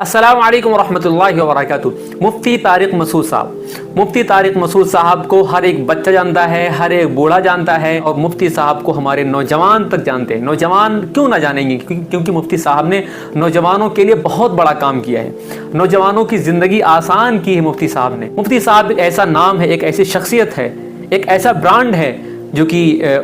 अस्सलामु अलैकुम रहमतुल्लाहि व बरकातुहू। मुफ्ती तारिक मसूद साहब। मुफ्ती तारिक मसूद साहब को हर एक बच्चा जानता है, हर एक बूढ़ा जानता है और मुफ्ती साहब को हमारे नौजवान तक जानते हैं। नौजवान क्यों ना जानेंगे? क्योंकि मुफ्ती साहब ने नौजवानों के लिए बहुत बड़ा काम किया है, नौजवानों की ज़िंदगी आसान की है मुफ्ती साहब ने। मुफ्ती साहब एक ऐसा नाम है, एक ऐसी शख्सियत है, एक ऐसा ब्रांड है जो कि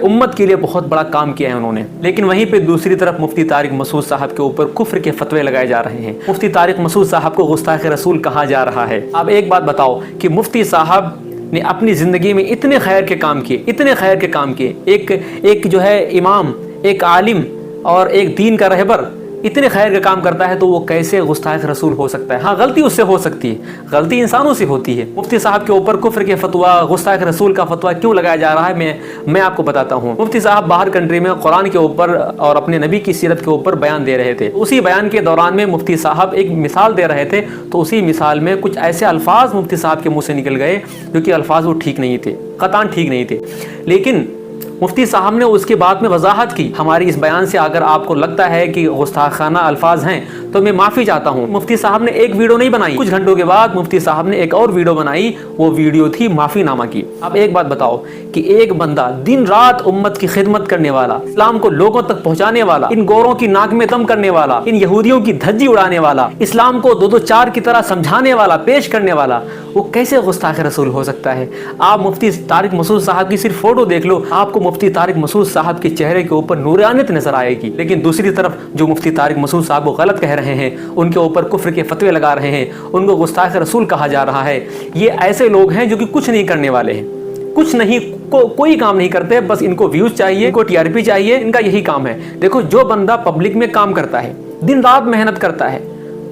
उम्मत के लिए बहुत बड़ा काम किया है उन्होंने। लेकिन वहीं पे दूसरी तरफ मुफ्ती तारिक मसूद साहब के ऊपर कुफ्र के फतवे लगाए जा रहे हैं। मुफ्ती तारिक मसूद साहब को गुस्ताख रसूल कहा जा रहा है। अब एक बात बताओ कि मुफ्ती साहब ने अपनी ज़िंदगी में इतने खैर के काम किए, इतने खैर के काम किए, एक जो है इमाम, एक आलिम और एक दीन का रहबर इतने खैर का काम करता है तो वो कैसे गुस्ताख रसूल हो सकता है? हाँ, गलती उससे हो सकती है, गलती इंसानों से होती है। मुफ्ती साहब के ऊपर कुफ्र के फतवा, गुस्ताख रसूल का फतवा क्यों लगाया जा रहा है मैं आपको बताता हूँ। मुफ्ती साहब बाहर कंट्री में कुरान के ऊपर और अपने नबी की सीरत के ऊपर बयान दे रहे थे। उसी बयान के दौरान में मुफ्ती साहब एक मिसाल दे रहे थे, तो उसी मिसाल में कुछ ऐसे अल्फाज मुफ्ती साहब के मुँह से निकल गए जो कि अल्फाज वो ठीक नहीं थे, कतान ठीक नहीं थे। लेकिन मुफ्ती साहब ने उसके बाद में वजाहत की। हमारी इस बयान से अगर आपको लगता है कि गुस्ताखाना अल्फाज हैं तो मैं माफ़ी चाहता हूँ। मुफ्ती साहब ने एक वीडियो नहीं बनाई, कुछ घंटों के बाद मुफ्ती साहब ने एक और वीडियो बनाई, वो वीडियो थी माफ़ीनामा की। अब एक बात बताओ कि एक बंदा दिन रात उम्मत की खिदमत करने वाला, इस्लाम को लोगों तक पहुँचाने वाला, इन गोरों की नाक में दम करने वाला, इन यहूदियों की धज्जी उड़ाने वाला, इस्लाम को दो चार की तरह समझाने वाला, पेश करने वाला, वो कैसे गुस्ताख रसूल हो सकता है? आप मुफ्ती तारिक मसूद साहब की सिर्फ फोटो देख लो, आपको मुफ्ती तारिक मसूद साहब के चेहरे के ऊपर नूरानियत नजर आएगी। लेकिन दूसरी तरफ जो मुफ्ती तारिक मसूद साहब को गलत कह रहे हैं, उनके ऊपर कुफ्र के फतवे लगा रहे हैं, उनको गुस्ताख रसूल कहा जा रहा है, ये ऐसे लोग हैं जो कि कुछ नहीं करने वाले हैं, कुछ नहीं कोई काम नहीं करते, बस इनको व्यूज चाहिए, इनको टीआरपी चाहिए, इनका यही काम है। देखो, जो बंदा पब्लिक में काम करता है, दिन रात मेहनत करता है,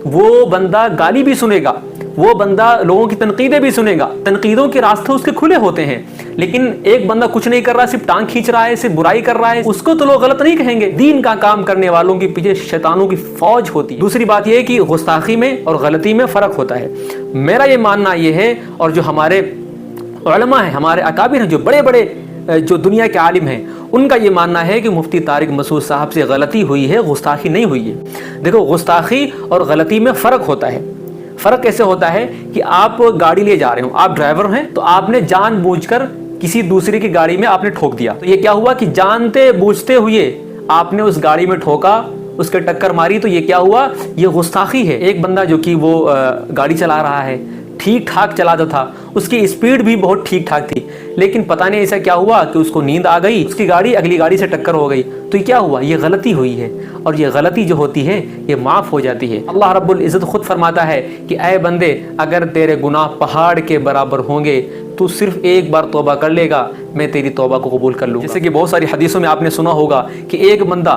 वो बंदा गाली भी सुनेगा, वो बंदा लोगों की तनकीदें भी सुनेगा, तनकीदों के रास्ते उसके खुले होते हैं। लेकिन एक बंदा कुछ नहीं कर रहा, सिर्फ टांग खींच रहा है, सिर्फ बुराई कर रहा है, उसको तो लोग गलत नहीं कहेंगे। दीन का काम करने वालों के पीछे शैतानों की फौज होती है। दूसरी बात यह है कि गुस्ताखी में और गलती में फ़र्क होता है। मेरा ये मानना ये है, और जो हमारे उलमा हैं, हमारे अकाबिर हैं, जो बड़े बड़े जो दुनिया के आलिम हैं, उनका ये मानना है कि मुफ्ती तारिक मसूद साहब से गलती हुई है, गुस्ताखी नहीं हुई है। देखो, गुस्ताखी और गलती में फ़र्क होता है। फ़र्क कैसे होता है कि आप गाड़ी ले जा रहे हो, आप ड्राइवर हैं, तो आपने जानबूझकर किसी दूसरे की गाड़ी में आपने ठोक दिया, तो ये क्या हुआ कि जानते बूझते हुए आपने उस गाड़ी में ठोका, उसके टक्कर मारी, तो ये क्या हुआ? ये गुस्ताखी है। एक बंदा जो कि वो गाड़ी चला रहा है, ठीक ठाक चलाता था, उसकी स्पीड भी बहुत ठीक ठाक थी, लेकिन पता नहीं ऐसा क्या हुआ कि उसको नींद आ गई, उसकी गाड़ी अगली गाड़ी से टक्कर हो गई, तो ये क्या हुआ? ये गलती हुई है, और ये गलती जो होती है ये माफ़ हो जाती है। अल्लाह रब्बुल इज़्ज़त खुद फरमाता है कि ऐ बंदे, अगर तेरे गुनाह पहाड़ के बराबर होंगे तो सिर्फ एक बार तौबा कर लेगा, मैं तेरी तौबा को कबूल कर लूँगा। जैसे कि बहुत सारी हदीसों में आपने सुना होगा कि एक बंदा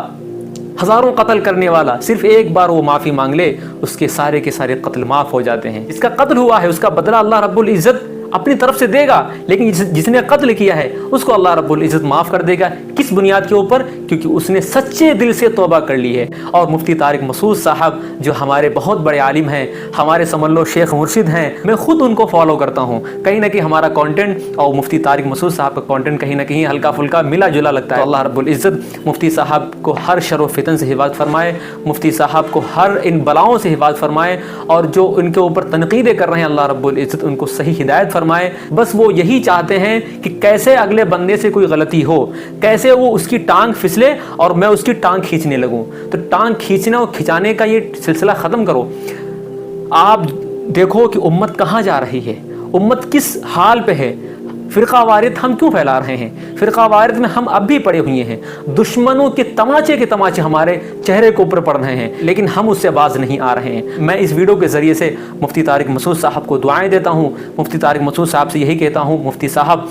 हज़ारों कत्ल करने वाला सिर्फ एक बार वो माफ़ी मांग ले, उसके सारे के सारे कत्ल माफ़ हो जाते हैं। जिसका कत्ल हुआ है उसका बदला अल्लाह रब्बुल इज़्ज़त अपनी तरफ से देगा, लेकिन जिसने कत्ल किया है उसको अल्लाह रब्बुल इज़्ज़त माफ़ कर देगा। किस बुनियाद के ऊपर? क्योंकि उसने सच्चे दिल से तौबा कर ली है। और मुफ्ती तारिक मसूद साहब जो हमारे बहुत बड़े आलिम हैं, हमारे समझ लो शेख मुर्शिद हैं, मैं खुद उनको फॉलो करता हूँ। कहीं ना कहीं हमारा कंटेंट और मुफ्ती तारिक मसूद साहब का कंटेंट कहीं ना कहीं हल्का फुल्का मिला जुला लगता है। तो अल्लाह रब्बुल इज़्ज़त मुफ्ती साहब को हर शर व फितन से हिफाजत फरमाए, मुफ्ती साहब को हर इन बलाओं से हिफाजत फरमाए, और जो उनके ऊपर तनकीदें कर रहे हैं अल्लाह रब्बुल इज़्ज़त उनको सही हिदायत फरमाए। बस वो यही चाहते हैं कि कैसे अगले बंदे से कोई गलती हो, कैसे वो उसकी टांग फिसले और मैं उसकी टांग खींचने लगूं। तो टांग खींचने और खिंचाने का ये सिलसिला ख़त्म करो। आप देखो कि उम्मत कहाँ जा रही है, उम्मत किस हाल पे है। फ़िरका वारियत हम क्यों फैला रहे हैं? फ़िरका वारियत में हम अब भी पड़े हुए हैं, दुश्मनों के तमाचे हमारे चेहरे के ऊपर पड़ रहे हैं, लेकिन हम उससे बाज नहीं आ रहे हैं। मैं इस वीडियो के ज़रिए से मुफ्ती तारिक मसूद साहब को दुआएं देता हूँ। मुफ्ती तारिक मसूद साहब से यही कहता हूँ, मुफ्ती साहब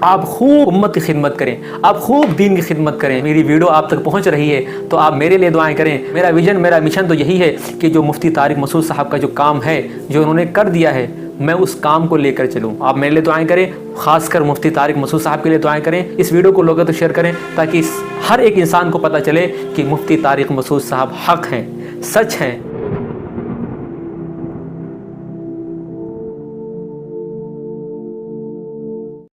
आप खूब उम्मत की खिदमत करें, आप खूब दीन की खिदमत करें। मेरी वीडियो आप तक पहुंच रही है तो आप मेरे लिए दुआएं करें। मेरा विजन, मेरा मिशन तो यही है कि जो मुफ्ती तारिक मसूद साहब का जो काम है, जो उन्होंने कर दिया है, मैं उस काम को लेकर चलूं। आप मेरे लिए दुआएं करें, खासकर मुफ्ती तारिक मसूद साहब के लिए दुआएं करें। इस वीडियो को लोगों तो शेयर करें ताकि हर एक इंसान को पता चले कि मुफ्ती तारिक मसूद साहब हक हैं, सच हैं।